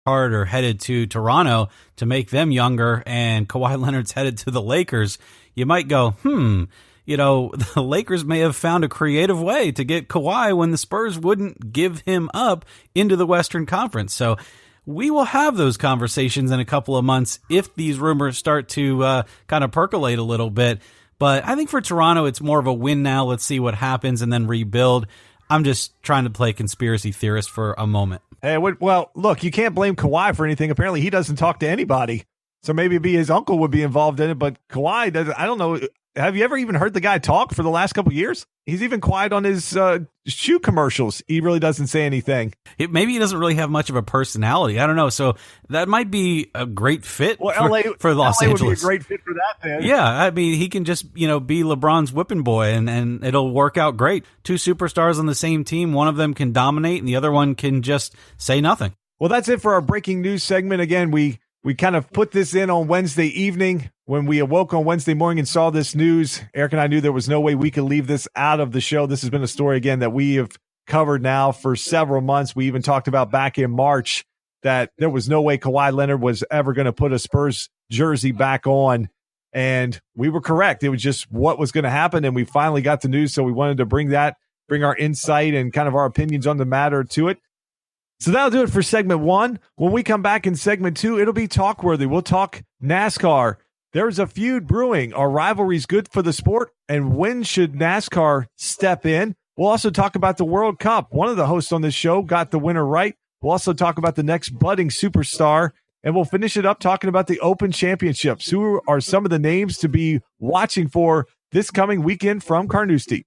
are headed to Toronto to make them younger, and Kawhi Leonard's headed to the Lakers, you might go, the Lakers may have found a creative way to get Kawhi when the Spurs wouldn't give him up into the Western Conference. So we will have those conversations in a couple of months if these rumors start to kind of percolate a little bit. But I think for Toronto, it's more of a win now. Let's see what happens and then rebuild. I'm just trying to play conspiracy theorist for a moment. Hey, well, look, you can't blame Kawhi for anything. Apparently, he doesn't talk to anybody. So maybe his uncle would be involved in it, but Kawhi doesn't. I don't know. Have you ever even heard the guy talk for the last couple of years? He's even quiet on his shoe commercials. He really doesn't say anything. Maybe he doesn't really have much of a personality. I don't know. So that might be a great fit for Los Angeles. Would be a great fit for that, man. Yeah, I mean, he can just, be LeBron's whipping boy, and it'll work out great. Two superstars on the same team. One of them can dominate, and the other one can just say nothing. Well, that's it for our breaking news segment. Again, we kind of put this in on Wednesday evening. When we awoke on Wednesday morning and saw this news, Eric and I knew there was no way we could leave this out of the show. This has been a story, again, that we have covered now for several months. We even talked about back in March that there was no way Kawhi Leonard was ever going to put a Spurs jersey back on. And we were correct. It was just what was going to happen. And we finally got the news. So we wanted to bring our insight and kind of our opinions on the matter to it. So that'll do it for segment 1. When we come back in segment 2, it'll be talk-worthy. We'll talk NASCAR. There's a feud brewing. Are rivalries good for the sport? And when should NASCAR step in? We'll also talk about the World Cup. One of the hosts on this show got the winner right. We'll also talk about the next budding superstar. And we'll finish it up talking about the Open Championships. Who are some of the names to be watching for this coming weekend from Carnoustie?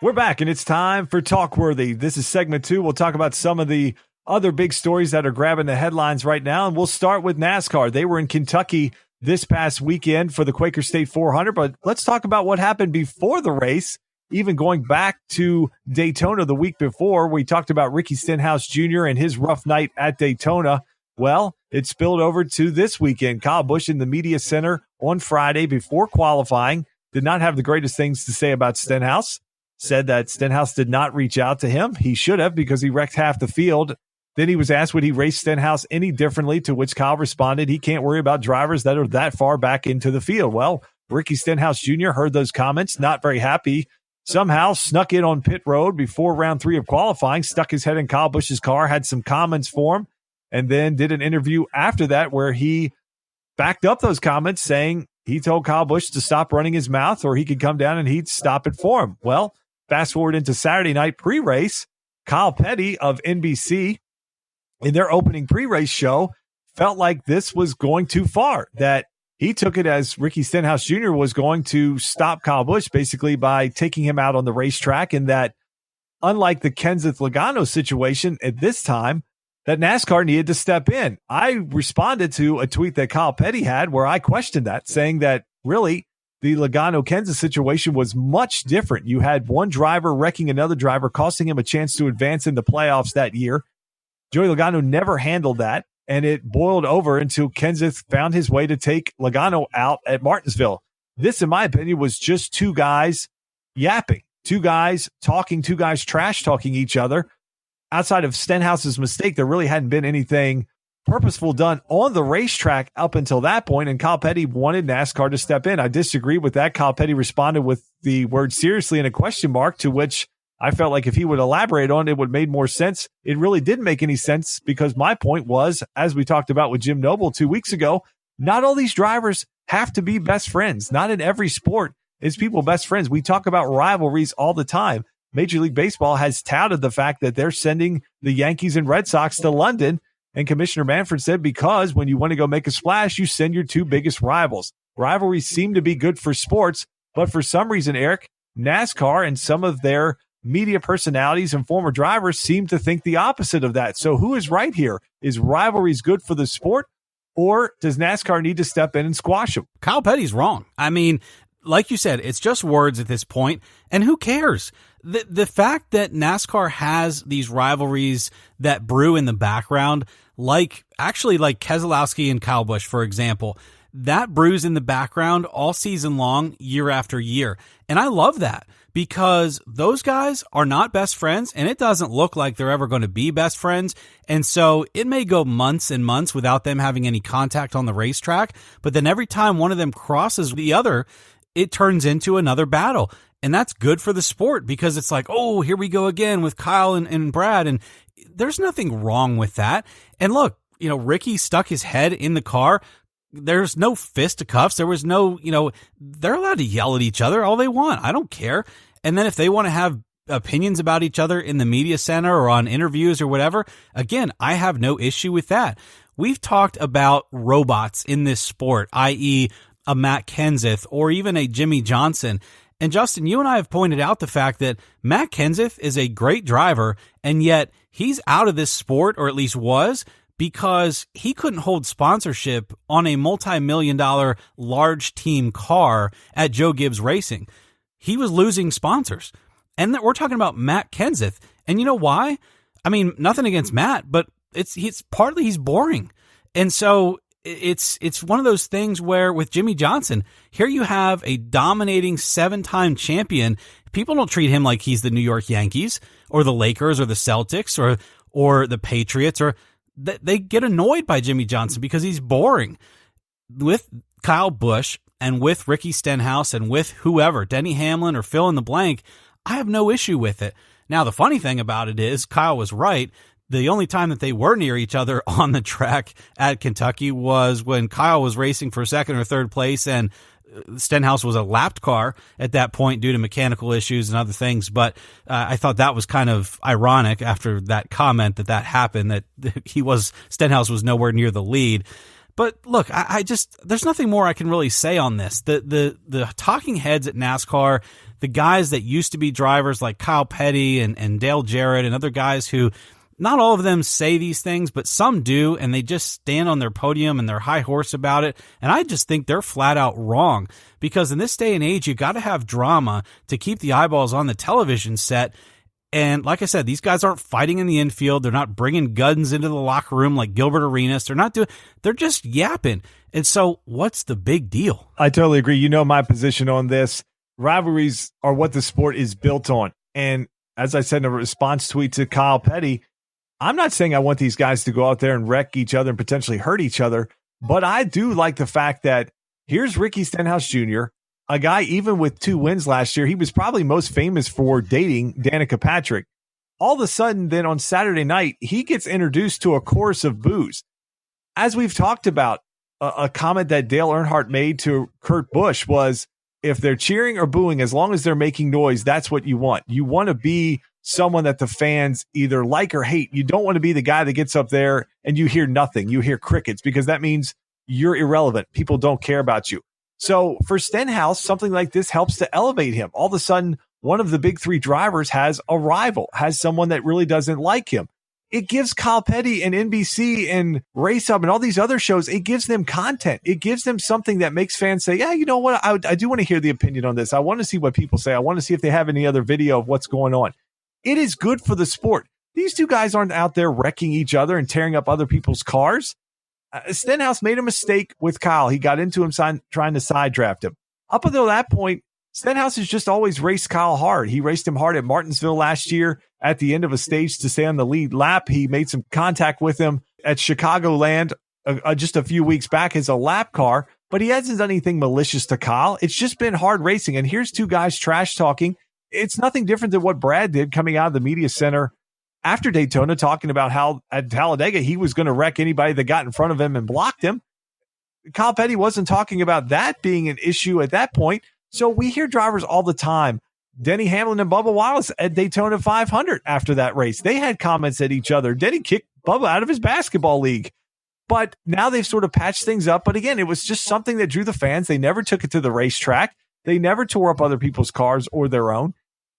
We're back, and it's time for Talkworthy. This is segment 2. We'll talk about some of the other big stories that are grabbing the headlines right now, and we'll start with NASCAR. They were in Kentucky this past weekend for the Quaker State 400, but let's talk about what happened before the race, even going back to Daytona the week before. We talked about Ricky Stenhouse Jr. and his rough night at Daytona. Well, it spilled over to this weekend. Kyle Busch in the media center on Friday before qualifying did not have the greatest things to say about Stenhouse. Said that Stenhouse did not reach out to him. He should have, because he wrecked half the field. Then he was asked, would he race Stenhouse any differently, to which Kyle responded, he can't worry about drivers that are that far back into the field. Well, Ricky Stenhouse Jr. heard those comments, not very happy, somehow snuck in on pit road before round 3 of qualifying, stuck his head in Kyle Busch's car, had some comments for him, and then did an interview after that where he backed up those comments, saying he told Kyle Busch to stop running his mouth or he could come down and he'd stop it for him. Well, fast forward into Saturday night pre-race, Kyle Petty of NBC, in their opening pre-race show, felt like this was going too far, that he took it as Ricky Stenhouse Jr. was going to stop Kyle Busch basically by taking him out on the racetrack, and that unlike the Kenseth Logano situation at this time, that NASCAR needed to step in. I responded to a tweet that Kyle Petty had where I questioned that, saying that really the Logano-Kenseth situation was much different. You had one driver wrecking another driver, costing him a chance to advance in the playoffs that year. Joey Logano never handled that, and it boiled over until Kenseth found his way to take Logano out at Martinsville. This, in my opinion, was just two guys yapping, two guys talking, two guys trash-talking each other. Outside of Stenhouse's mistake, there really hadn't been anything purposeful done on the racetrack up until that point, and Kyle Petty wanted NASCAR to step in. I disagree with that. Kyle Petty responded with the word seriously and a question mark, to which I felt like if he would elaborate on it, it would make more sense. It really didn't make any sense, because my point was, as we talked about with Jim Noble 2 weeks ago, not all these drivers have to be best friends. Not in every sport is people best friends. We talk about rivalries all the time. Major League Baseball has touted the fact that they're sending the Yankees and Red Sox to London. And Commissioner Manfred said, because when you want to go make a splash, you send your two biggest rivals. Rivalries seem to be good for sports, but for some reason, Eric, NASCAR and some of their media personalities and former drivers seem to think the opposite of that. So who is right here? Is rivalries good for the sport, or does NASCAR need to step in and squash them? Kyle Petty's wrong. I mean, like you said, it's just words at this point, and who cares? The fact that NASCAR has these rivalries that brew in the background, like Keselowski and Kyle Busch, for example, that brews in the background all season long, year after year. And I love that because those guys are not best friends, and it doesn't look like they're ever going to be best friends. And so it may go months and months without them having any contact on the racetrack, but then every time one of them crosses the other, it turns into another battle. And that's good for the sport because it's like, oh, here we go again with Kyle and Brad. And there's nothing wrong with that. And look, Ricky stuck his head in the car. There's no fisticuffs. There was no, they're allowed to yell at each other all they want. I don't care. And then if they want to have opinions about each other in the media center or on interviews or whatever, again, I have no issue with that. We've talked about robots in this sport, i.e. a Matt Kenseth or even a Jimmy Johnson. And Justin, you and I have pointed out the fact that Matt Kenseth is a great driver, and yet he's out of this sport, or at least was, because he couldn't hold sponsorship on a multi-million-dollar large team car at Joe Gibbs Racing. He was losing sponsors. And we're talking about Matt Kenseth. And you know why? I mean, nothing against Matt, but it's partly he's boring. And so it's one of those things where with Jimmy Johnson, here you have a dominating 7-time champion. People don't treat him like he's the New York Yankees or the Lakers or the Celtics or the Patriots, or they get annoyed by Jimmy Johnson because he's boring. With Kyle Busch and with Ricky Stenhouse and with whoever, Denny Hamlin or fill in the blank, I have no issue with it. Now, the funny thing about it is Kyle was right. The only time that they were near each other on the track at Kentucky was when Kyle was racing for second or third place and Stenhouse was a lapped car at that point due to mechanical issues and other things. But I thought that was kind of ironic after that comment that happened, that Stenhouse was nowhere near the lead. But look, I just, there's nothing more I can really say on this. The talking heads at NASCAR, the guys that used to be drivers like Kyle Petty and Dale Jarrett and other guys who, not all of them say these things, but some do, and they just stand on their podium and they're high horse about it. And I just think they're flat out wrong, because in this day and age, you got to have drama to keep the eyeballs on the television set. And like I said, these guys aren't fighting in the infield. They're not bringing guns into the locker room like Gilbert Arenas. They're just yapping. And so what's the big deal? I totally agree. You know my position on this. Rivalries are what the sport is built on. And as I said in a response tweet to Kyle Petty, I'm not saying I want these guys to go out there and wreck each other and potentially hurt each other, but I do like the fact that here's Ricky Stenhouse Jr., a guy even with 2 wins last year. He was probably most famous for dating Danica Patrick. All of a sudden, then on Saturday night, he gets introduced to a chorus of boos. As we've talked about, a comment that Dale Earnhardt made to Kurt Busch was, if they're cheering or booing, as long as they're making noise, that's what you want. You want to be someone that the fans either like or hate. You don't want to be the guy that gets up there and you hear nothing. You hear crickets, because that means you're irrelevant. People don't care about you. So for Stenhouse, something like this helps to elevate him. All of a sudden, one of the big 3 drivers has a rival, has someone that really doesn't like him. It gives Kyle Petty and NBC and Race Hub and all these other shows, it gives them content. It gives them something that makes fans say, yeah, you know what? I do want to hear the opinion on this. I want to see what people say. I want to see if they have any other video of what's going on. It is good for the sport. These 2 guys aren't out there wrecking each other and tearing up other people's cars. Stenhouse made a mistake with Kyle. He got into him trying to side draft him. Up until that point, Stenhouse has just always raced Kyle hard. He raced him hard at Martinsville last year at the end of a stage to stay on the lead lap. He made some contact with him at Chicagoland just a few weeks back as a lap car, but he hasn't done anything malicious to Kyle. It's just been hard racing. And here's 2 guys trash talking. It's nothing different than what Brad did coming out of the media center after Daytona, talking about how at Talladega he was going to wreck anybody that got in front of him and blocked him. Kyle Petty wasn't talking about that being an issue at that point. So we hear drivers all the time. Denny Hamlin and Bubba Wallace at Daytona 500 after that race, they had comments at each other. Denny kicked Bubba out of his basketball league. But now they've sort of patched things up. But again, it was just something that drew the fans. They never took it to the racetrack. They never tore up other people's cars or their own.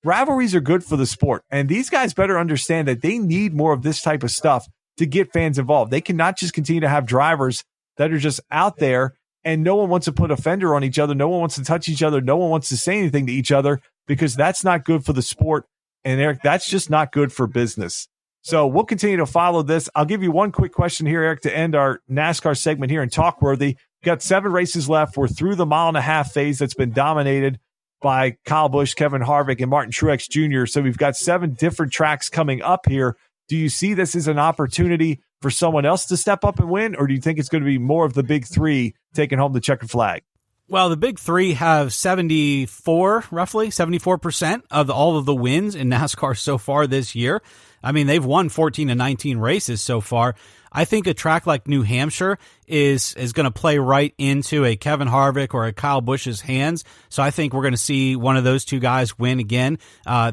Rivalries are good for the sport, and these guys better understand that they need more of this type of stuff to get fans involved. They cannot just continue to have drivers that are just out there and no one wants to put a fender on each other. No one wants to touch each other. No one wants to say anything to each other, because that's not good for the sport. And Eric, that's just not good for business. So we'll continue to follow this. I'll give you one quick question here, Eric, to end our NASCAR segment here in Talkworthy. We've got 7 races left. We're through the mile-and-a-half phase that's been dominated by Kyle Busch, Kevin Harvick, and Martin Truex Jr. So we've got 7 different tracks coming up here. Do you see this as an opportunity for someone else to step up and win, or do you think it's going to be more of the big 3 taking home the checkered flag? Well, the big 3 have 74% of all of the wins in NASCAR so far this year. I mean, they've won 14 to 19 races so far. I think a track like New Hampshire is going to play right into a Kevin Harvick or a Kyle Busch's hands. So I think we're going to see one of those 2 guys win again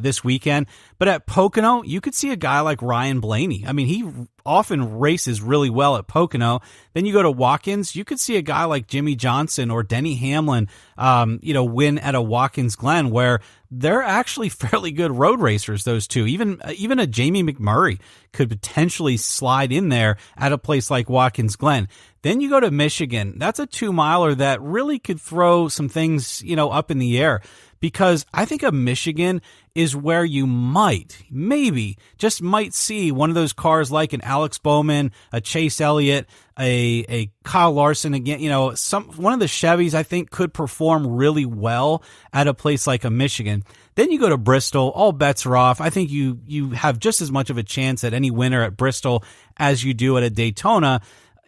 this weekend. But at Pocono, you could see a guy like Ryan Blaney. I mean, he often races really well at Pocono. Then you go to Watkins, you could see a guy like Jimmy Johnson or Denny Hamlin, win at a Watkins Glen, where they're actually fairly good road racers, those 2. Even a Jamie McMurray could potentially slide in there at a place like Watkins Glen. Then you go to Michigan. That's a 2-miler that really could throw some things, up in the air, because I think a Michigan is where you might see one of those cars like an Alex Bowman, a Chase Elliott, a Kyle Larson again. One of the Chevys I think could perform really well at a place like a Michigan. Then you go to Bristol, all bets are off. I think you have just as much of a chance at any winner at Bristol as you do at a Daytona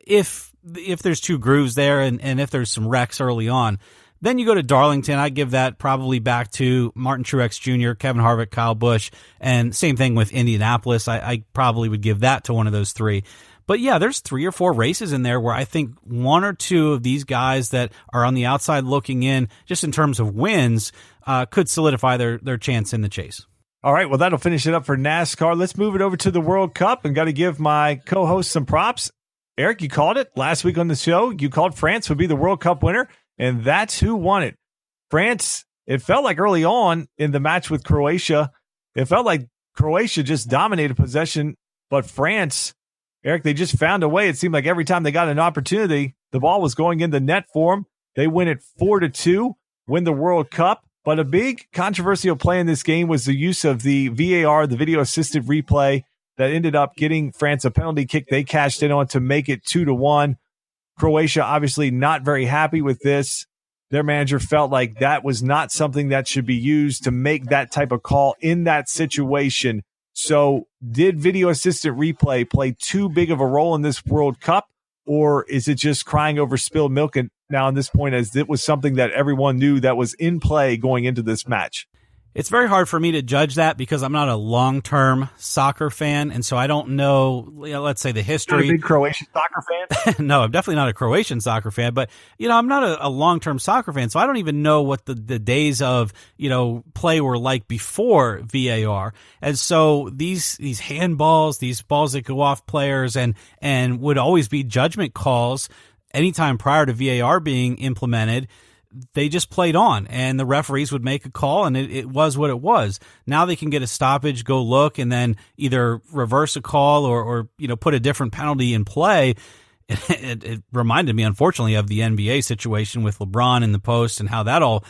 if there's 2 grooves there and if there's some wrecks early on. Then you go to Darlington. I give that probably back to Martin Truex Jr., Kevin Harvick, Kyle Busch, and same thing with Indianapolis. I probably would give that to one of those 3. But yeah, there's 3 or 4 races in there where I think 1 or 2 of these guys that are on the outside looking in, just in terms of wins, could solidify their chance in the chase. All right, well, that'll finish it up for NASCAR. Let's move it over to the World Cup, and got to give my co-host some props. Eric, you called it last week on the show. You called France would be the World Cup winner, and that's who won it. France, it felt like early on in the match with Croatia, it felt like Croatia just dominated possession, but France, Eric, they just found a way. It seemed like every time they got an opportunity, the ball was going in the net for them. They win it 4-2, win the World Cup. But a big controversial play in this game was the use of the VAR, the video assisted replay, that ended up getting France a penalty kick they cashed in on to make it 2-1. Croatia obviously not very happy with this. Their manager felt like that was not something that should be used to make that type of call in that situation. So did video assistant replay play too big of a role in this World Cup, or is it just crying over spilled milk and now at this point, as it was something that everyone knew that was in play going into this match? It's very hard for me to judge that because I'm not a long-term soccer fan, and so I don't know, let's say, the history. Not a big Croatian soccer fan? No, I'm definitely not a Croatian soccer fan, but, I'm not a long-term soccer fan, so I don't even know what the days of, play were like before VAR. And so these handballs, these balls that go off players and would always be judgment calls anytime prior to VAR being implemented, they just played on, and the referees would make a call, and it was what it was. Now they can get a stoppage, go look, and then either reverse a call or put a different penalty in play. It reminded me, unfortunately, of the NBA situation with LeBron in the post and how that all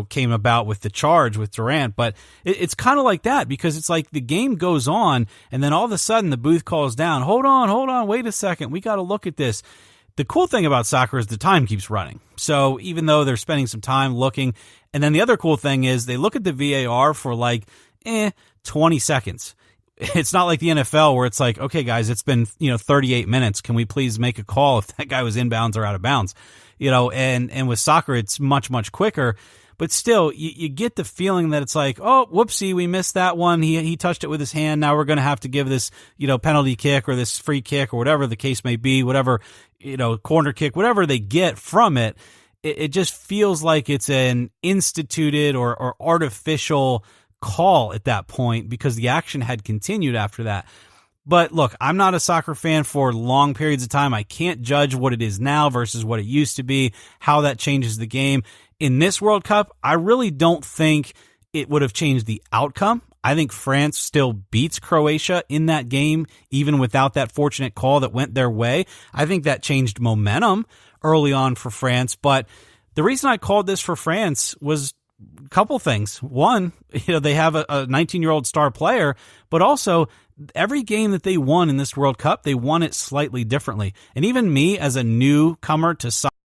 came about with the charge with Durant. But it's kind of like that, because it's like the game goes on, and then all of a sudden the booth calls down. Hold on, wait a second, we got to look at this. The cool thing about soccer is the time keeps running. So even though they're spending some time looking, and then the other cool thing is they look at the VAR for 20 seconds. It's not like the NFL where it's like, okay, guys, it's been 38 minutes. Can we please make a call if that guy was inbounds or out of bounds? And with soccer, it's much, much quicker. But still, you get the feeling that it's like, oh, whoopsie, we missed that one. He touched it with his hand. Now we're going to have to give this, penalty kick or this free kick or whatever the case may be, whatever, corner kick, whatever they get from it. It just feels like it's an instituted or artificial call at that point because the action had continued after that. But look, I'm not a soccer fan for long periods of time. I can't judge what it is now versus what it used to be, how that changes the game. In this World Cup, I really don't think it would have changed the outcome. I think France still beats Croatia in that game, even without that fortunate call that went their way. I think that changed momentum early on for France. But the reason I called this for France was couple things. One, they have a 19-year-old star player, but also every game that they won in this World Cup, they won it slightly differently. And even me as a newcomer to soccer,